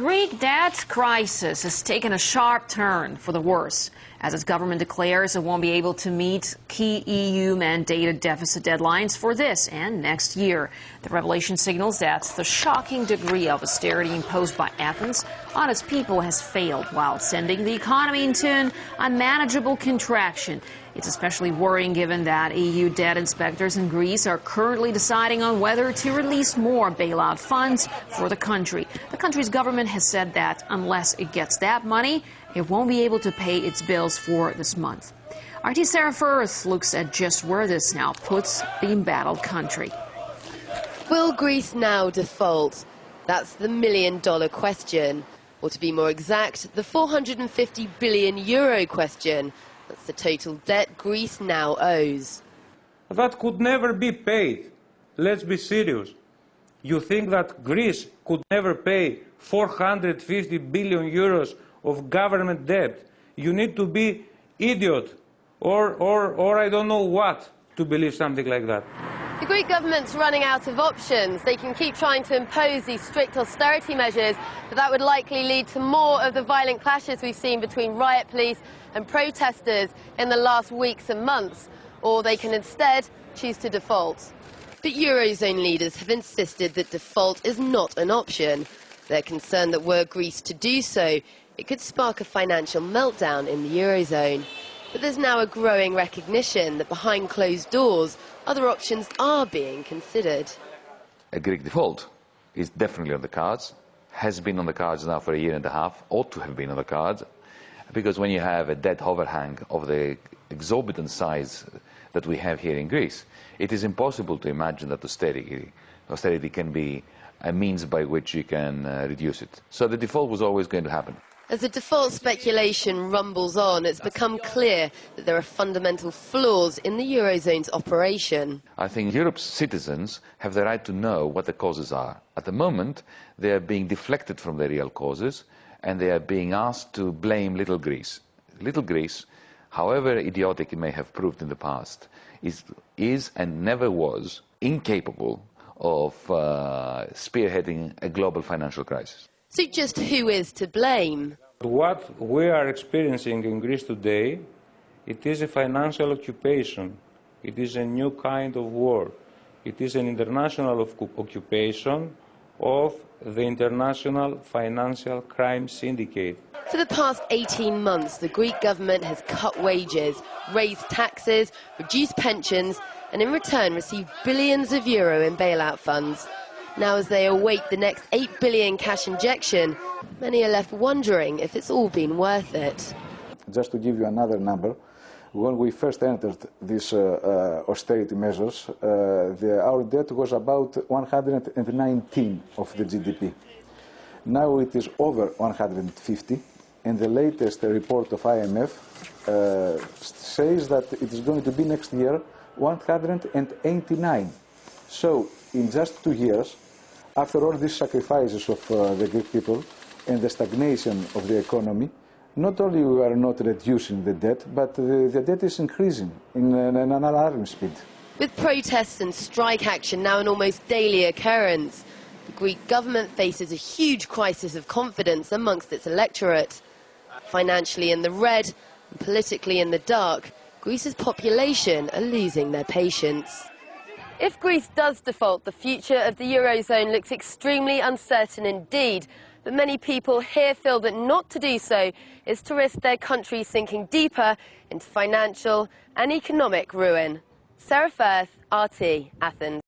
Greek debt crisis has taken a sharp turn for the worse, as its government declares it won't be able to meet key EU-mandated deficit deadlines for this and next year. The revelation signals that the shocking degree of austerity imposed by Athens on its people has failed, while sending the economy into an unmanageable contraction. It's especially worrying given that EU debt inspectors in Greece are currently deciding on whether to release more bailout funds for the country. The country's government has said that unless it gets that money, it won't be able to pay its bills for this month. RT Sarah Firth looks at just where this now puts the embattled country. Will Greece now default? That's the million-dollar question. Or to be more exact, the €450 billion question. That's the total debt Greece now owes. That could never be paid. Let's be serious. You think that Greece could never pay €450 billion of government debt? You need to be idiot or I don't know what to believe something like that. The Greek government's running out of options. They can keep trying to impose these strict austerity measures, but that would likely lead to more of the violent clashes we've seen between riot police and protesters in the last weeks and months. Or they can instead choose to default. But Eurozone leaders have insisted that default is not an option. They're concerned that were Greece to do so, it could spark a financial meltdown in the Eurozone. But there's now a growing recognition that behind closed doors, other options are being considered. A Greek default is definitely on the cards, has been on the cards now for a year and a half, ought to have been on the cards, because when you have a debt overhang of the exorbitant size that we have here in Greece, it is impossible to imagine that austerity can be a means by which you can reduce it. So the default was always going to happen. As the default speculation rumbles on, it's become clear that there are fundamental flaws in the Eurozone's operation. I think Europe's citizens have the right to know what the causes are. At the moment, they are being deflected from their real causes, and they are being asked to blame little Greece. Little Greece, however idiotic it may have proved in the past, is and never was incapable of spearheading a global financial crisis. So just who is to blame? What we are experiencing in Greece today, it is a financial occupation. It is a new kind of war. It is an international occupation of the international financial crime syndicate. For the past 18 months, the Greek government has cut wages, raised taxes, reduced pensions, and in return received billions of euro in bailout funds. Now, as they await the next 8 billion cash injection, many are left wondering if it's all been worth it. Just to give you another number, when we first entered these austerity measures, our debt was about 119 of the GDP. Now it is over 150, and the latest report of IMF says that it is going to be next year 189. So, in just 2 years, after all these sacrifices of the Greek people and the stagnation of the economy, not only we are not reducing the debt, but the debt is increasing in an alarming speed. With protests and strike action now an almost daily occurrence, the Greek government faces a huge crisis of confidence amongst its electorate. Financially in the red and politically in the dark, Greece's population are losing their patience. If Greece does default, the future of the Eurozone looks extremely uncertain indeed. But many people here feel that not to do so is to risk their country sinking deeper into financial and economic ruin. Sarah Firth, RT, Athens.